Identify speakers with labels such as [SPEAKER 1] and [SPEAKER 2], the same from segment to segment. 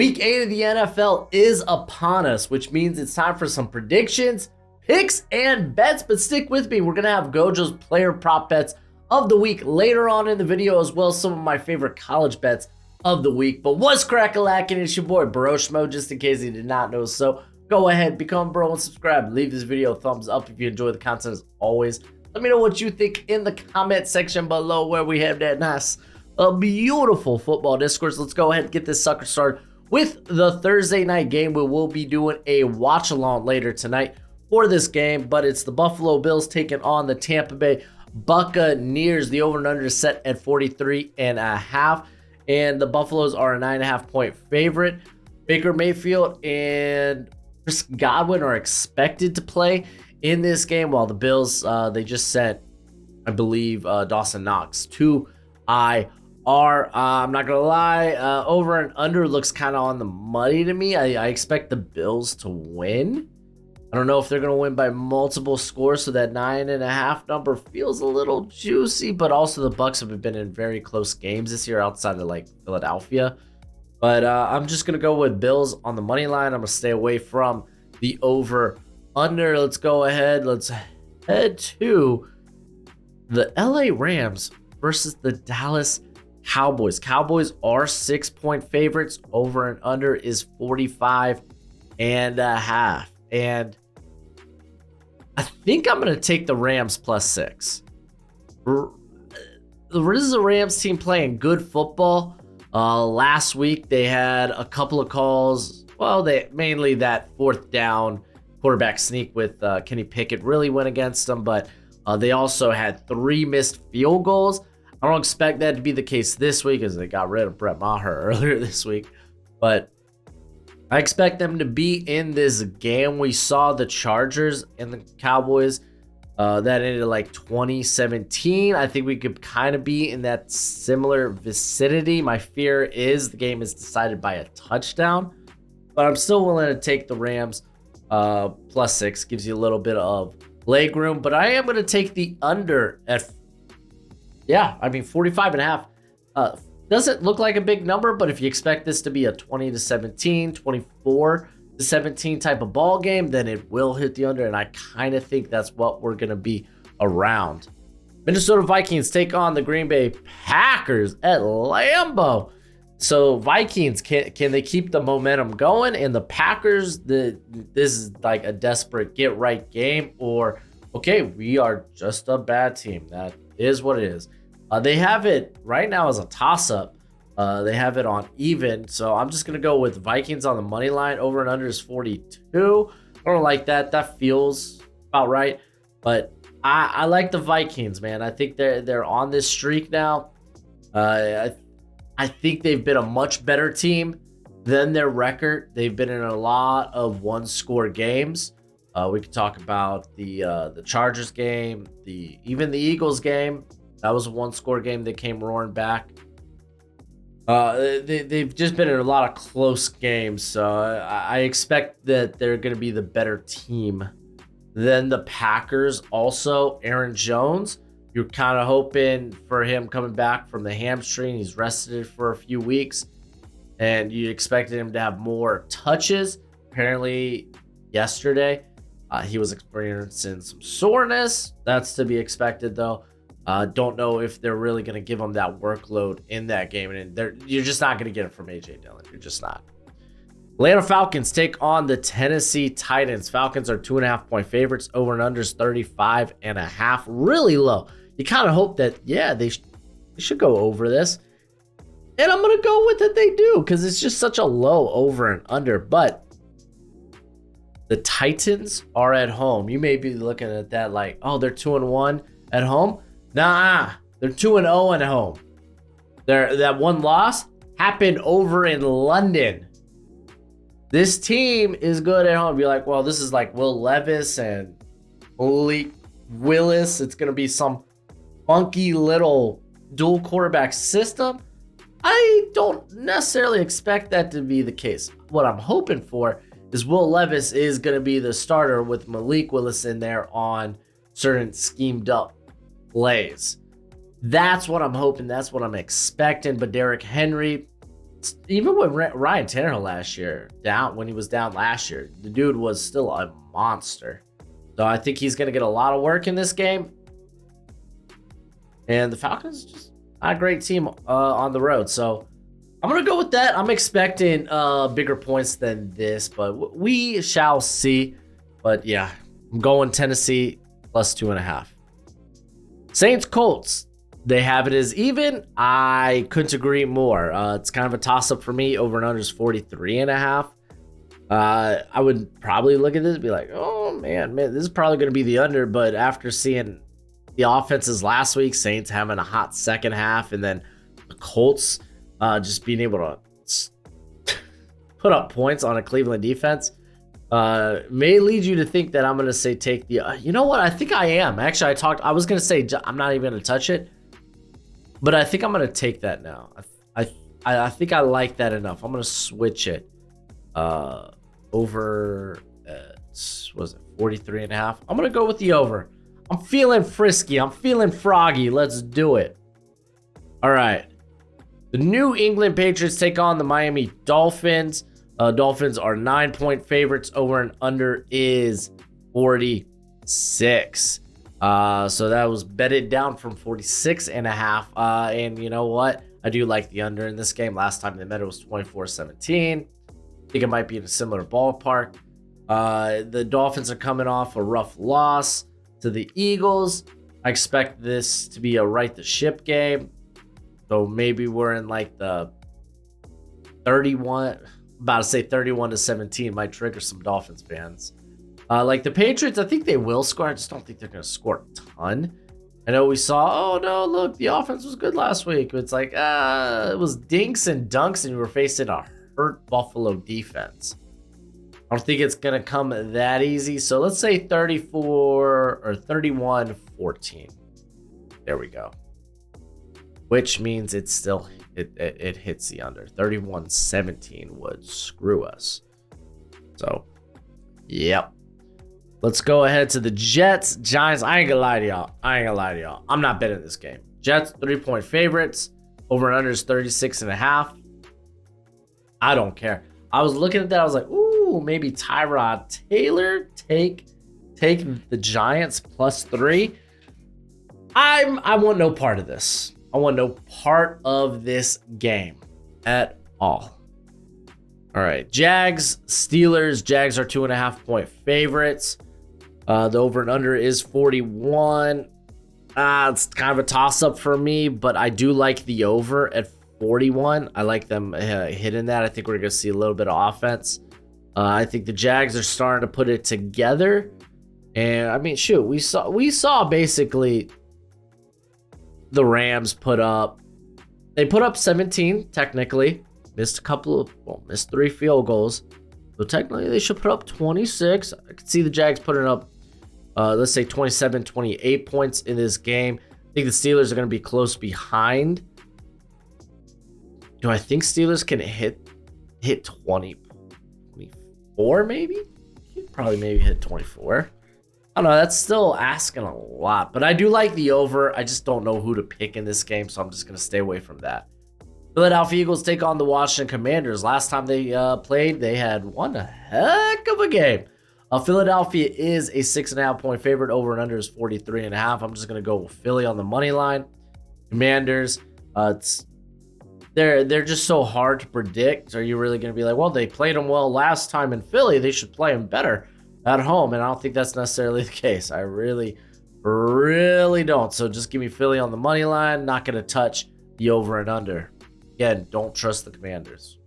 [SPEAKER 1] Week 8 of the NFL is upon us, which means it's time for some predictions, picks, and bets. But stick with me. We're going to have GoJo's player prop bets of the week later on in the video, as well as some of my favorite college bets of the week. But what's crack-a-lackin'? It's your boy Broshmo, just in case you did not know. So go ahead, become a bro and subscribe. Leave this video a thumbs up if you enjoy the content as always. Let me know what you think in the comment section below, where we have that nice, beautiful football discourse. Let's go ahead and get this sucker started with the Thursday night game. We will be doing a watch along later tonight for this game, but it's the Buffalo Bills taking on the Tampa Bay Buccaneers. The over and under is set at 43.5, and the Buffaloes are a 9.5 point favorite. Baker Mayfield and Chris Godwin are expected to play in this game, while the Bills, they just sent, I believe, Dawson Knox to IR. I'm not gonna lie, over and under looks kind of on the money to me. I expect the Bills to win. I don't know if they're gonna win by multiple scores, so that 9.5 number feels a little juicy. But also the Bucs have been in very close games this year outside of like Philadelphia. But I'm just gonna go with Bills on the money line. I'm gonna stay away from the over under. Let's go ahead. Let's head to the LA Rams versus the Dallas Cowboys. Cowboys are 6-point favorites. Over and under is 45.5. And I think I'm going to take the Rams +6. This is a Rams team playing good football. Last week they had a couple of calls. Well, they mainly that fourth down quarterback sneak with Kenny Pickett really went against them, but they also had 3 missed field goals. I don't expect that to be the case this week, as they got rid of Brett Maher earlier this week. But I expect them to be in this game. We saw the Chargers and the Cowboys. That ended like 2017. I think we could kind of be in that similar vicinity. My fear is the game is decided by a touchdown. But I'm still willing to take the Rams +6. Gives you a little bit of leg room. But I am going to take the under at 45.5. Doesn't look like a big number, but if you expect this to be a 20-17, 24-17 type of ball game, then it will hit the under, and I kind of think that's what we're going to be around. Minnesota Vikings take on the Green Bay Packers at Lambeau. So Vikings, can they keep the momentum going? And the Packers, this is like a desperate get-right game, or, okay, we are just a bad team. That is what it is. They have it right now as a toss-up. They have it on even. So I'm just going to go with Vikings on the money line. Over and under is 42. I don't like that. That feels about right. But I like the Vikings, man. I think they're on this streak now. I think they've been a much better team than their record. They've been in a lot of one-score games. We could talk about the Chargers game, even the Eagles game. That was a one-score game that came roaring back. They've just been in a lot of close games, so I expect that they're going to be the better team than the Packers. Also, Aaron Jones, you're kind of hoping for him coming back from the hamstring. He's rested for a few weeks, and you expected him to have more touches. Apparently, yesterday, he was experiencing some soreness. That's to be expected, though. Don't know if they're really going to give him that workload in that game. And you're just not going to get it from A.J. Dillon. You're just not. Atlanta Falcons take on the Tennessee Titans. Falcons are 2.5 point favorites. Over and under is 35.5. Really low. You kind of hope that, they should go over this. And I'm going to go with it. They do, because it's just such a low over and under. But the Titans are at home. You may be looking at that like, oh, they're 2-1 at home. Nah, they're 2-0 at home. That one loss happened over in London. This team is good at home. You're like, well, this is like Will Levis and Malik Willis. It's going to be some funky little dual quarterback system. I don't necessarily expect that to be the case. What I'm hoping for is Will Levis is going to be the starter with Malik Willis in there on certain schemed up plays. That's what I'm hoping. That's what I'm expecting. But Derrick Henry, Even with Ryan Tannehill last year, when he was down last year, the dude was still a monster. So I think he's going to get a lot of work in this game. And the Falcons just not a great team on the road. So I'm going to go with that. I'm expecting bigger points than this, but we shall see. But yeah, I'm going Tennessee plus 2.5. Saints Colts. They have it as even. I couldn't agree more. It's kind of a toss-up for me. Over and under is 43.5. I would probably look at this and be like, oh, man, this is probably going to be the under. But after seeing the offenses last week, Saints having a hot second half, and then the Colts just being able to put up points on a Cleveland defense, may lead you to think that I'm going to say take the... you know what? I think I am. Actually, I was going to say I'm not even going to touch it. But I think I'm going to take that now. I think I like that enough. I'm going to switch it over, was it 43.5? I'm going to go with the over. I'm feeling frisky. I'm feeling froggy. Let's do it. All right. The New England Patriots take on the Miami Dolphins. Dolphins are 9-point favorites. Over and under is 46. So that was betted down from 46.5. And you know what? I do like the under in this game. Last time they met, it was 24-17. I think it might be in a similar ballpark. The Dolphins are coming off a rough loss to the Eagles. I expect this to be a right the ship game. So maybe we're in like the 31-17 might trigger some Dolphins fans. Like the Patriots, I think they will score. I just don't think they're going to score a ton. I know we saw, oh no, look, the offense was good last week. It's like, it was dinks and dunks, and you were facing a hurt Buffalo defense. I don't think it's going to come that easy. So let's say 34 or 31-14. There we go. Which means it's still, it hits the under. 31-17 would screw us. So, yep. Let's go ahead to the Jets, Giants. I ain't gonna lie to y'all. I'm not betting this game. Jets, 3-point favorites. Over and under is 36.5. I don't care. I was looking at that. I was like, ooh, maybe Tyrod Taylor take the Giants +3. I want no part of this. I want no part of this game at all. All right, Jags, Steelers. Jags are 2.5-point favorites. The over and under is 41. It's kind of a toss-up for me, but I do like the over at 41. I like them hitting that. I think we're going to see a little bit of offense. I think the Jags are starting to put it together. And, I mean, shoot, we saw basically the Rams put up 17, technically. Missed 3 field goals. So technically they should put up 26. I could see the Jags putting up, let's say 27, 28 points in this game. I think the Steelers are going to be close behind. Do I think Steelers can hit 20, 24 maybe? Probably maybe hit 24. I don't know. That's still asking a lot. But I do like the over. I just don't know who to pick in this game, so I'm just going to stay away from that. Philadelphia Eagles take on the Washington Commanders. Last time they played, they had one heck of a game. Philadelphia is a 6.5-point favorite. Over and under is 43.5. I'm just going to go with Philly on the money line. Commanders, they're just so hard to predict. Are you really going to be like, well, they played them well last time in Philly, they should play them better at home? And I don't think that's necessarily the case. I really, really don't. So just give me Philly on the money line. Not going to touch the over and under. Again, don't trust the Commanders.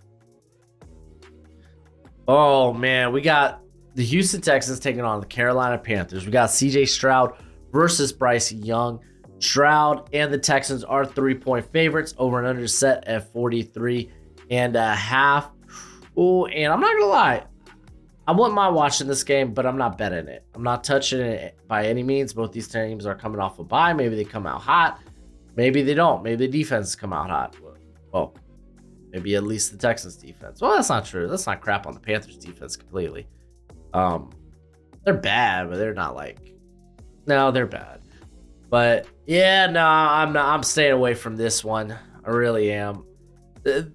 [SPEAKER 1] Oh, man. We got the Houston Texans taking on the Carolina Panthers. We got CJ Stroud versus Bryce Young. Stroud and the Texans are 3-point favorites. Over and under set at 43.5. Oh, and I'm not going to lie. I wouldn't mind watching this game, but I'm not betting it. I'm not touching it by any means. Both these teams are coming off a bye. Maybe they come out hot. Maybe they don't. Maybe the defense come out hot. Well, maybe at least the Texans defense. Well, that's not true. Let's not crap on the Panthers defense completely. They're bad, but they're not like, no, they're bad. But yeah, no, I'm staying away from this one. I really am. The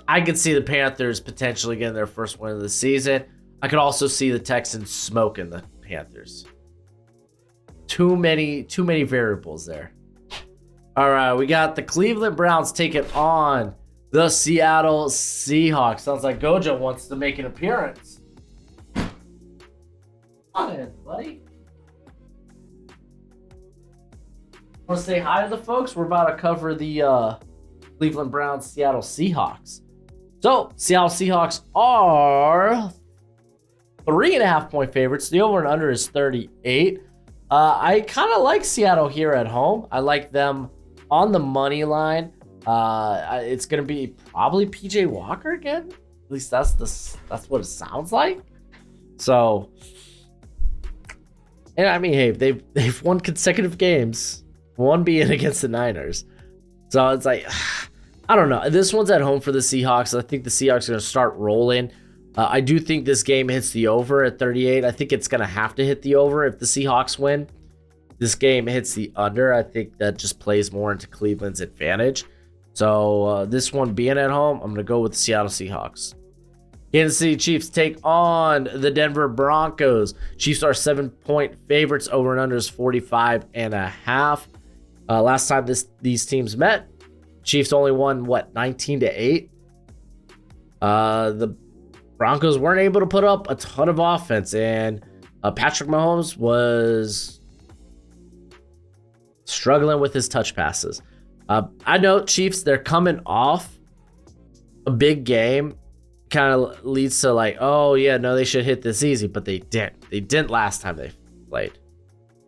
[SPEAKER 1] I could see the Panthers potentially getting their first win of the season. I could also see the Texans smoking the Panthers. Too many variables there. All right, we got the Cleveland Browns taking on the Seattle Seahawks. Sounds like GoJo wants to make an appearance. Come on in, buddy. Want to say hi to the folks? We're about to cover the Cleveland Browns, Seattle Seahawks. So, Seattle Seahawks are 3.5 point favorites. The over and under is 38. I kind of like Seattle here at home. I like them on the money line. It's going to be probably PJ Walker again. At least that's what it sounds like. So, and I mean, hey, they've won consecutive games. One being against the Niners. So it's like, I don't know. This one's at home for the Seahawks. I think the Seahawks are going to start rolling. I do think this game hits the over at 38. I think it's going to have to hit the over if the Seahawks win. This game hits the under. I think that just plays more into Cleveland's advantage. So this one being at home, I'm going to go with the Seattle Seahawks. Kansas City Chiefs take on the Denver Broncos. Chiefs are 7-point favorites. Over and under is 45.5. Last time these teams met, Chiefs only won, 19-8? The Broncos weren't able to put up a ton of offense, and Patrick Mahomes was struggling with his touch passes. I know Chiefs, they're coming off a big game. Kind of leads to like, oh, yeah, no, they should hit this easy, but they didn't. They didn't last time they played.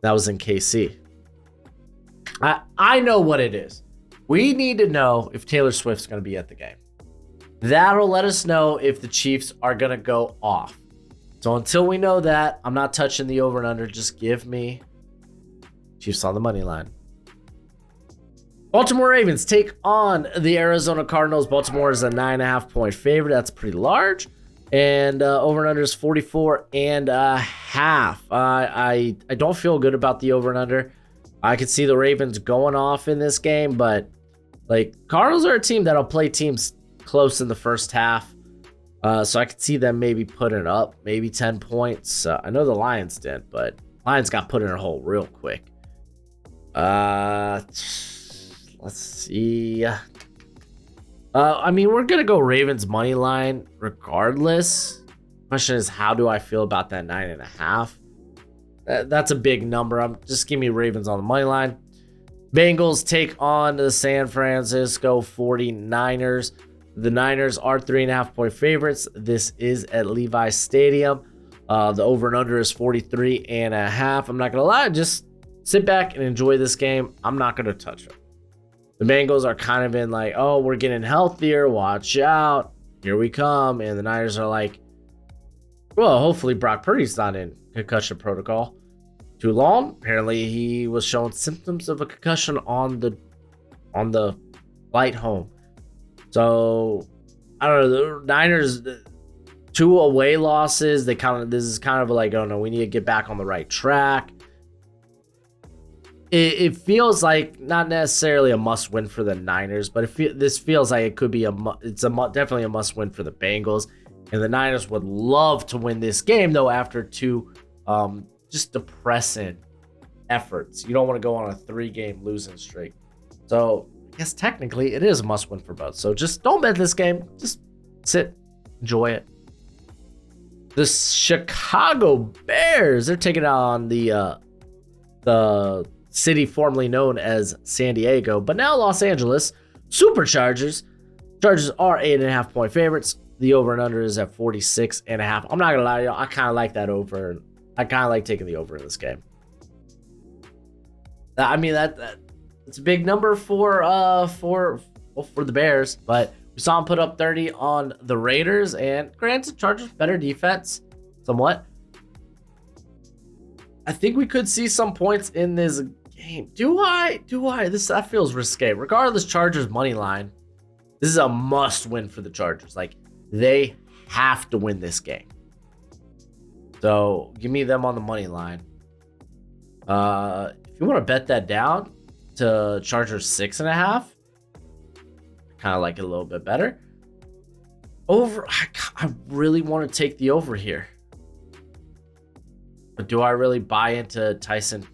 [SPEAKER 1] That was in KC. I know what it is. We need to know if Taylor Swift's going to be at the game. That'll let us know if the Chiefs are going to go off. So until we know that, I'm not touching the over and under. Just give me Chiefs on the money line. Baltimore Ravens take on the Arizona Cardinals. Baltimore is a 9.5 point favorite. That's pretty large. And over and under is 44.5. I don't feel good about the over and under. I could see the Ravens going off in this game, but like Cardinals are a team that'll play teams close in the first half. So I could see them maybe putting up maybe 10 points. I know the Lions didn't, but Lions got put in a hole real quick. Let's see. I mean, we're going to go Ravens money line regardless. Question is, how do I feel about that 9.5? That's a big number. Just give me Ravens on the money line. Bengals take on the San Francisco 49ers. The Niners are 3.5 point favorites. This is at Levi's Stadium. The over and under is 43.5. I'm not going to lie. Just sit back and enjoy this game. I'm not going to touch them. The Bengals are kind of in like, oh, we're getting healthier. Watch out. Here we come. And the Niners are like, well, hopefully Brock Purdy's not in concussion protocol too long. Apparently he was showing symptoms of a concussion on the flight home. So I don't know, the Niners, 2 away losses. This is kind of like, oh no, we need to get back on the right track. It feels like not necessarily a must win for the Niners, but this feels like it could be definitely a must win for the Bengals. And the Niners would love to win this game, though, after 2 just depressing efforts. You don't want to go on a 3-game losing streak. So I guess technically it is a must win for both. So just don't bet this game. Just sit, enjoy it. The Chicago Bears, they're taking on the city formerly known as San Diego, but now Los Angeles Superchargers. Chargers are 8.5 point favorites. The over and under is at 46.5. I'm not gonna lie to y'all, I kind of like that over. I kind of like taking the over in this game. I mean it's a big number for the Bears, but we saw them put up 30 on the Raiders, and granted, Chargers better defense, somewhat. I think we could see some points in this game. Do I? That feels risque. Regardless, Chargers money line. This is a must win for the Chargers. Like, they have to win this game. So give me them on the money line. If you want to bet that down to Chargers 6.5, I kind of like it a little bit better. Over, I really want to take the over here. But do I really buy into Tyson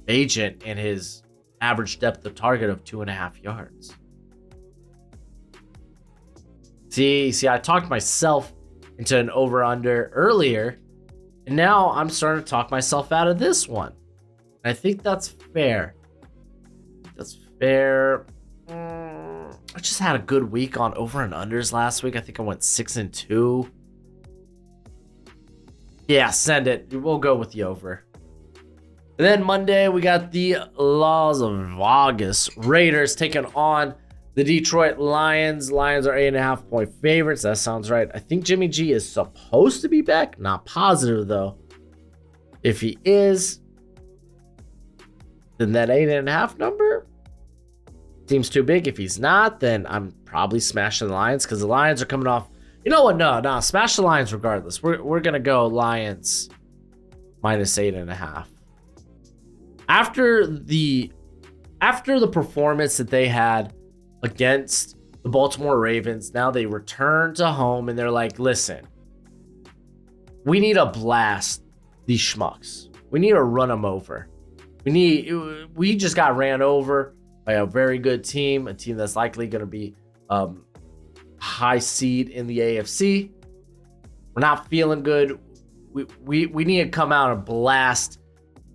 [SPEAKER 1] Bagent and his average depth of target of 2.5 yards? See, I talked myself into an over-under earlier, and now I'm starting to talk myself out of this one. I think that's fair. That's fair. I just had a good week on over and unders last week. I think I went 6-2. Yeah, send it. We'll go with the over. And then Monday, we got the Las Vegas Raiders taking on the Detroit Lions. Lions are 8.5-point favorites. That sounds right. I think Jimmy G is supposed to be back. Not positive, though. If he is, then that 8.5 number seems too big. If he's not, then I'm probably smashing the Lions because the Lions are coming off. You know what? No. Smash the Lions regardless. We're going to go Lions minus 8.5. After the performance that they had against the Baltimore Ravens, now they return to home and they're like, listen, we need to blast these schmucks. We need to run them over. We just got ran over by a very good team, a team that's likely going to be high seed in the AFC. We're not feeling good. We need to come out and blast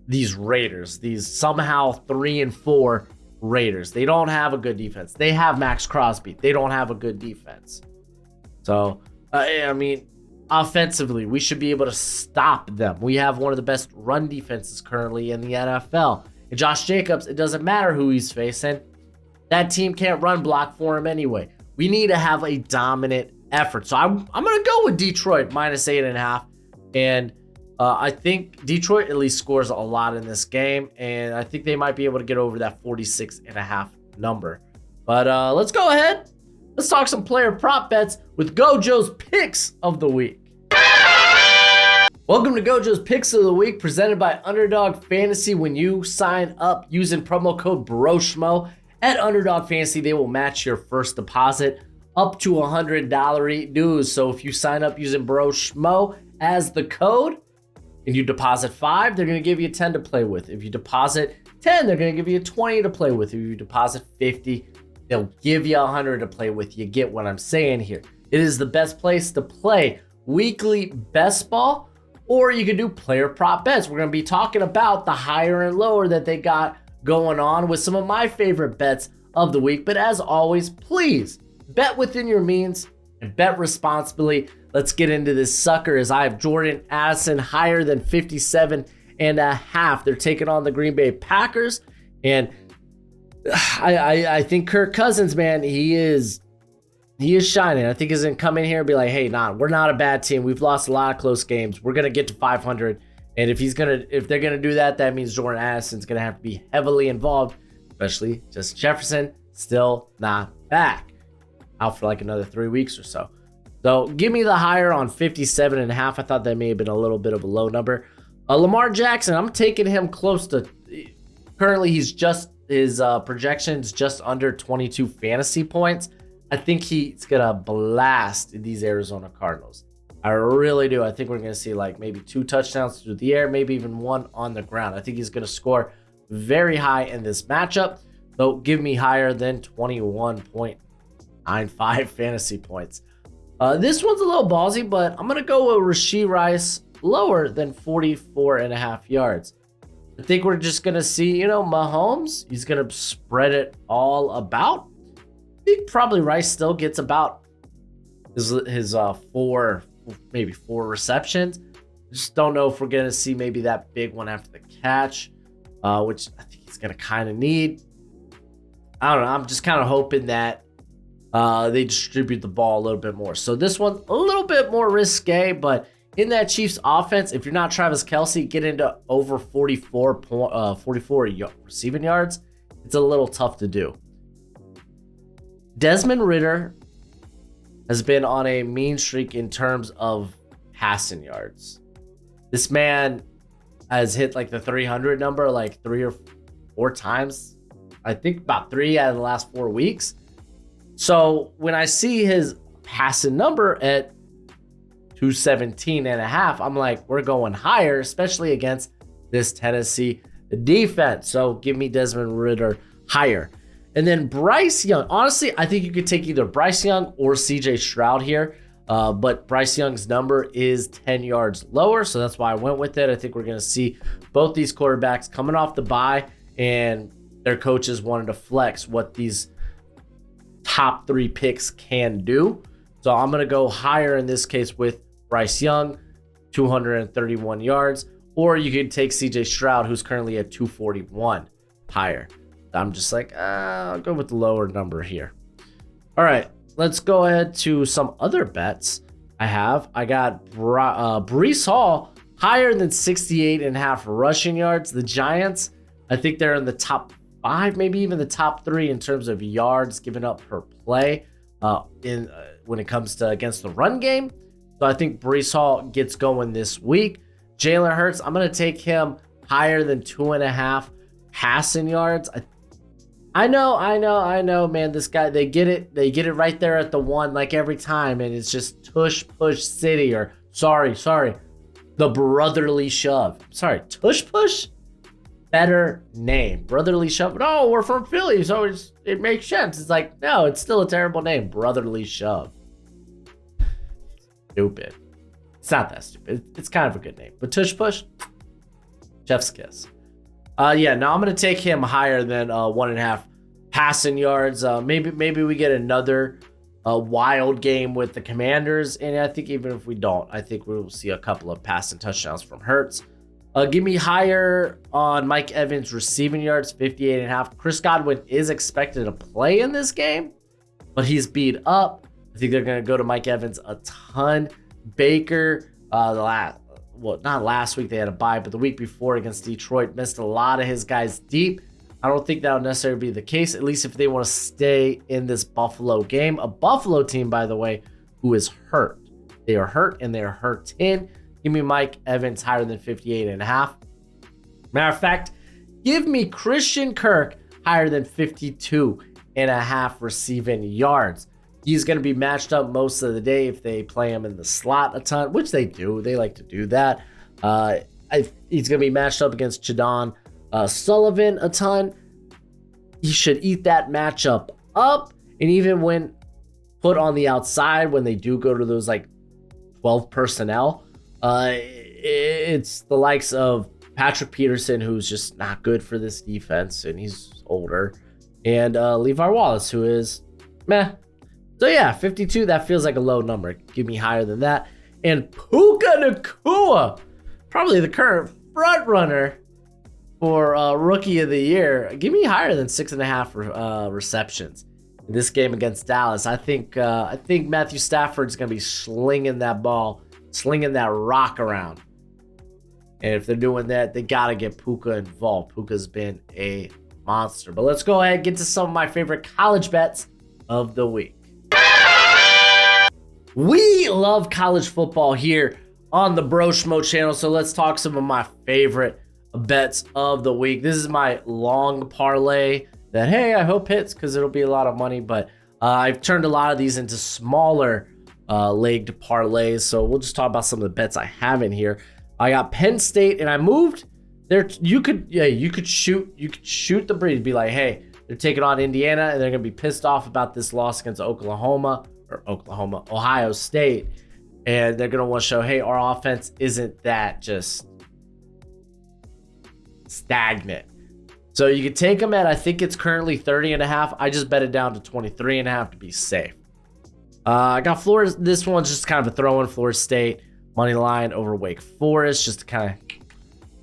[SPEAKER 1] these Raiders, these somehow 3-4 Raiders. They don't have a good defense. They have Max Crosby. They don't have a good defense. So, I mean, offensively, we should be able to stop them. We have one of the best run defenses currently in the NFL. And Josh Jacobs, it doesn't matter who he's facing. That team can't run block for him anyway. We need to have a dominant effort. So I'm going to go with Detroit minus 8.5. And I think Detroit at least scores a lot in this game. And I think they might be able to get over that 46.5 number. But let's go ahead. Let's talk some player prop bets with GoJo's Picks of the Week. Welcome to GoJo's Picks of the Week, presented by Underdog Fantasy. When you sign up using promo code Broshmo at Underdog Fantasy, they will match your first deposit up to $100 dues. So if you sign up using Broshmo as the code and you deposit 5, they're going to give you 10 to play with. If you deposit 10, they're going to give you 20 to play with. If you deposit 50, they'll give you 100 to play with. You get what I'm saying here. It is the best place to play weekly best ball, or you can do player prop bets. We're going to be talking about the higher and lower that they got going on with some of my favorite bets of the week. But as always, please bet within your means and bet responsibly. Let's get into this sucker as I have Jordan Addison higher than 57.5. They're taking on the Green Bay Packers. And I think Kirk Cousins, man, he is shining. I think he's going to come in here and be like, hey, we're not a bad team. We've lost a lot of close games. We're going to get to 500. And if they're going to do that, that means Jordan Addison's going to have to be heavily involved, especially Justin Jefferson, still not back. Out for like another 3 weeks or so. So give me the higher on 57.5. I thought that may have been a little bit of a low number. Lamar Jackson, I'm taking him close to, currently his projections just under 22 fantasy points. I think he's going to blast these Arizona Cardinals. I really do. I think we're going to see like maybe 2 touchdowns through the air, maybe even 1 on the ground. I think he's going to score very high in this matchup. So give me higher than 21.95 fantasy points. This one's a little ballsy, but I'm going to go with Rashee Rice lower than 44.5 yards. I think we're just going to see, Mahomes, he's going to spread it all about. I think probably Rice still gets about his 4 receptions. Just don't know if we're going to see maybe that big one after the catch, which I think he's going to kind of need. I don't know. I'm just kind of hoping that they distribute the ball a little bit more. So this one's a little bit more risque, but in that Chiefs offense, if you're not Travis Kelce, get into over 44 receiving yards. It's a little tough to do. Desmond Ridder has been on a mean streak in terms of passing yards. This man has hit like the 300 number like 3 or 4 times. I think about 3 out of the last 4 weeks. So when I see his passing number at 217.5, I'm like, we're going higher, especially against this Tennessee defense. So give me Desmond Ridder higher. And then Bryce Young. Honestly, I think you could take either Bryce Young or CJ Stroud here. But Bryce Young's number is 10 yards lower, so that's why I went with it. I think we're going to see both these quarterbacks coming off the bye, and their coaches wanted to flex what these top 3 picks can do. So I'm going to go higher in this case with Bryce Young, 231 yards, or you could take CJ Stroud, who's currently at 241 higher. I'm just like, I'll go with the lower number here. All right, let's go ahead to some other bets I have. I got Breece Hall higher than 68.5 rushing yards. The Giants, I think they're in the top 5, maybe even the top 3 in terms of yards given up per play when it comes to against the run game. So I think Breece Hall gets going this week. Jalen Hurts, I'm going to take him higher than 2.5 passing yards. I know, man. This guy, they get it right there at the 1, like every time, and it's just tush push city, or sorry, the brotherly shove. Sorry, tush push. Better name, brotherly shove. No, we're from Philly, so it makes sense. It's like, no, it's still a terrible name, brotherly shove. Stupid. It's not that stupid. It's kind of a good name, but tush push, chef's kiss. Yeah, now I'm going to take him higher than 1.5 passing yards. Maybe we get another wild game with the Commanders, and I think even if we don't, I think we will see a couple of passing touchdowns from Hurts. Give me higher on Mike Evans receiving yards, 58.5. Chris Godwin is expected to play in this game, but he's beat up. I think they're going to go to Mike Evans a ton. Baker, not last week, they had a bye, but the week before against Detroit, missed a lot of his guys deep. I don't think that'll necessarily be the case, at least if they want to stay in this Buffalo game. A Buffalo team, by the way, who is hurt. They are hurt, and they are hurting. Give me Mike Evans higher than 58.5. Matter of fact, give me Christian Kirk higher than 52.5 receiving yards. He's going to be matched up most of the day if they play him in the slot a ton, which they do. They like to do that. He's going to be matched up against Jadon Sullivan a ton. He should eat that matchup up. And even when put on the outside, when they do go to those like 12 personnel, it's the likes of Patrick Peterson, who's just not good for this defense, and he's older, and Levi Wallace, who is meh. So yeah, 52, that feels like a low number. Give me higher than that. And Puka Nacua, probably the current front runner for Rookie of the Year. Give me higher than 6.5 receptions in this game against Dallas. I think Matthew Stafford's going to be slinging that ball, slinging that rock around. And if they're doing that, they got to get Puka involved. Puka's been a monster. But let's go ahead and get to some of my favorite college bets of the week. We love college football here on the Broshmo channel, so let's talk some of my favorite bets of the week. This is my long parlay that, hey, I hope hits because it'll be a lot of money, but I've turned a lot of these into smaller legged parlays, so we'll just talk about some of the bets I have in here. I got Penn State, and I moved there. You could shoot the breeze, be like, hey, they're taking on Indiana, and they're gonna be pissed off about this loss against Ohio State, and they're gonna want to show, hey, our offense isn't that just stagnant. So you could take them at, I think it's currently 30.5. I just bet it down to 23.5 to be safe. I got Florida. This one's just kind of a throw in. Florida State money line over Wake Forest, just to kind of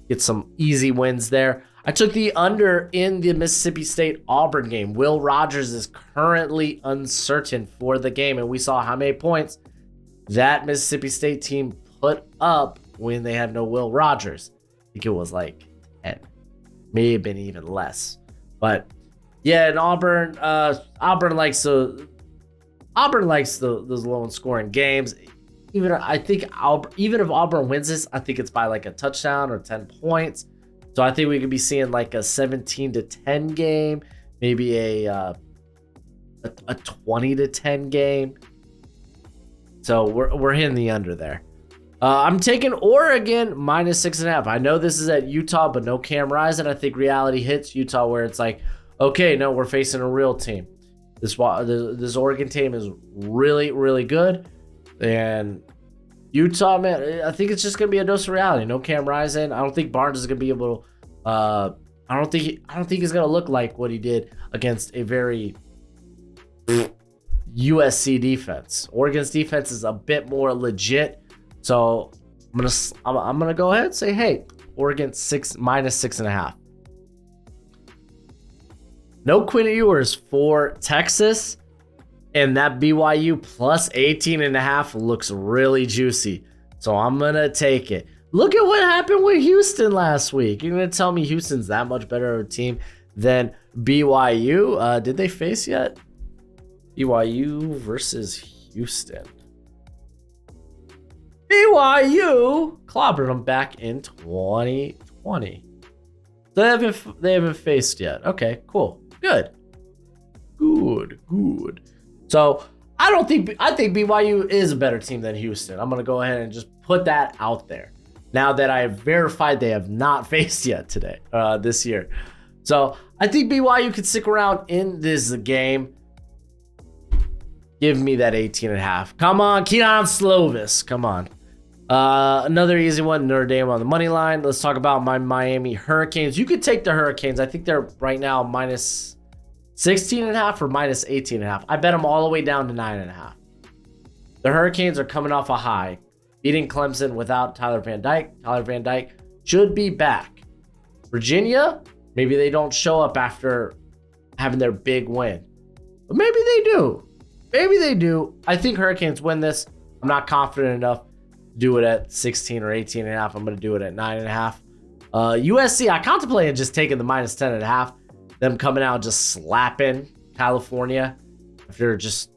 [SPEAKER 1] get some easy wins there. I took the under in the Mississippi State Auburn game. Will Rogers is currently uncertain for the game, and we saw how many points that Mississippi State team put up when they had no Will Rogers. I think it was like 10, may have been even less. But yeah, and Auburn likes those low scoring games. Even if Auburn wins this, I think it's by like a touchdown or 10 points. So I think we could be seeing like a 17-10 game, maybe a a 20-10 game. So we're hitting the under there. I'm taking Oregon -6.5. I know this is at Utah, but no Cam Rising. I think reality hits Utah where it's like, okay, no, we're facing a real team. This Oregon team is really, really good. And Utah, man, I think it's just gonna be a dose of reality. No Cam Rising. I don't think Barnes is gonna be able to. I don't think he's gonna look like what he did against a very USC defense. Oregon's defense is a bit more legit. So I'm gonna go ahead and say, hey, Oregon -6.5. No Quinn Ewers for Texas. And that BYU +18.5 looks really juicy. So I'm going to take it. Look at what happened with Houston last week. You're going to tell me Houston's that much better of a team than BYU? Did they face yet? BYU versus Houston. BYU clobbered them back in 2020. So they haven't faced yet. Okay, cool. Good. So I think BYU is a better team than Houston. I'm gonna go ahead and just put that out there. Now that I have verified they have not faced yet this year. So I think BYU could stick around in this game. Give me that 18.5. Come on, Keon Slovis. Come on. Another easy one, Notre Dame on the money line. Let's talk about my Miami Hurricanes. You could take the Hurricanes. I think they're right now -16.5 or -18.5. I bet them all the way down to 9.5. The Hurricanes are coming off a high, beating Clemson without Tyler Van Dyke. Tyler Van Dyke should be back. Virginia, maybe they don't show up after having their big win, but maybe they do. Maybe they do. I think Hurricanes win this. I'm not confident enough to do it at 16 or 18.5. I'm going to do it at 9.5. USC, I contemplated just taking the -10.5. Them coming out just slapping California after just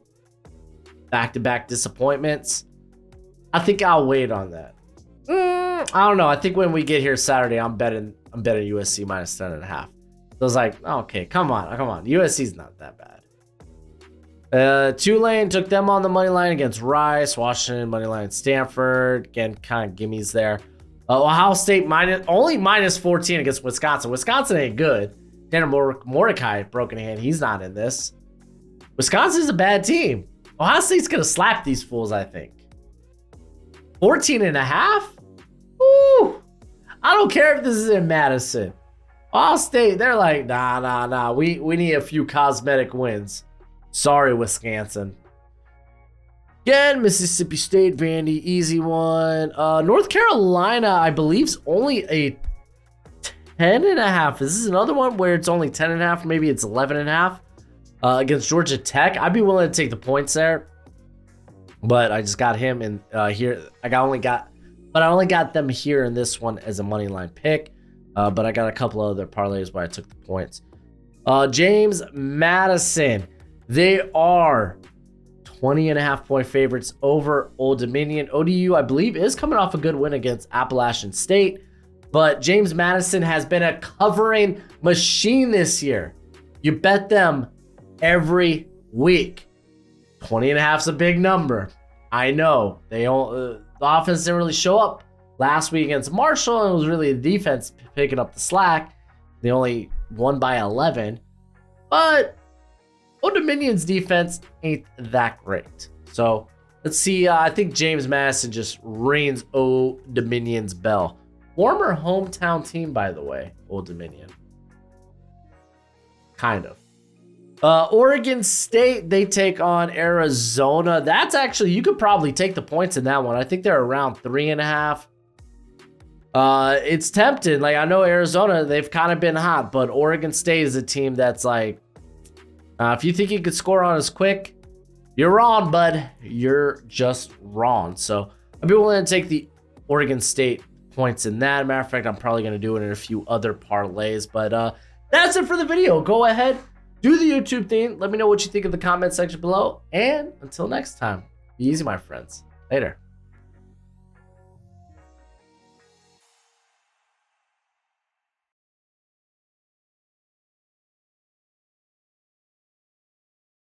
[SPEAKER 1] back-to-back disappointments. I think I'll wait on that. I don't know. I think when we get here Saturday, I'm betting USC -10.5. So I was like, okay, come on. USC's not that bad. Tulane took them on the money line against Rice. Washington money line Stanford. Again, kind of gimmies there. Ohio State only -14 against Wisconsin. Wisconsin ain't good. Tanner Mordecai, broken hand. He's not in this. Wisconsin's a bad team. Ohio State's going to slap these fools, I think. 14.5? Woo! I don't care if this is in Madison. Ohio State, they're like, nah. We need a few cosmetic wins. Sorry, Wisconsin. Again, Mississippi State, Vandy, easy one. North Carolina, I believe, is only a 10.5. This is another one where it's only 10.5, maybe it's 11.5 against Georgia Tech. I'd be willing to take the points there, but I just got him in here. I only got them here in this one as a money line pick, but I got a couple of other parlays where I took the points. James Madison, they are 20.5 point favorites over Old Dominion. ODU, I believe, is coming off a good win against Appalachian State. But James Madison has been a covering machine this year. You bet them every week. 20.5 is a big number. I know. The offense didn't really show up last week against Marshall, and it was really the defense picking up the slack. They only won by 11. But Old Dominion's defense ain't that great. So let's see. I think James Madison just rings Old Dominion's bell. Former hometown team, by the way, Old Dominion. Kind of. Oregon State, they take on Arizona. That's actually, you could probably take the points in that one. I think they're around 3.5. It's tempting. Like, I know Arizona, they've kind of been hot, but Oregon State is a team that's like, if you think you could score on us quick, you're wrong, bud. You're just wrong. So I'd be willing to take the Oregon State points in that. Matter of fact, I'm probably going to do it in a few other parlays, but that's it for the video. Go ahead, do the YouTube thing. Let me know what you think in the comment section below. And until next time, be easy, my friends. Later.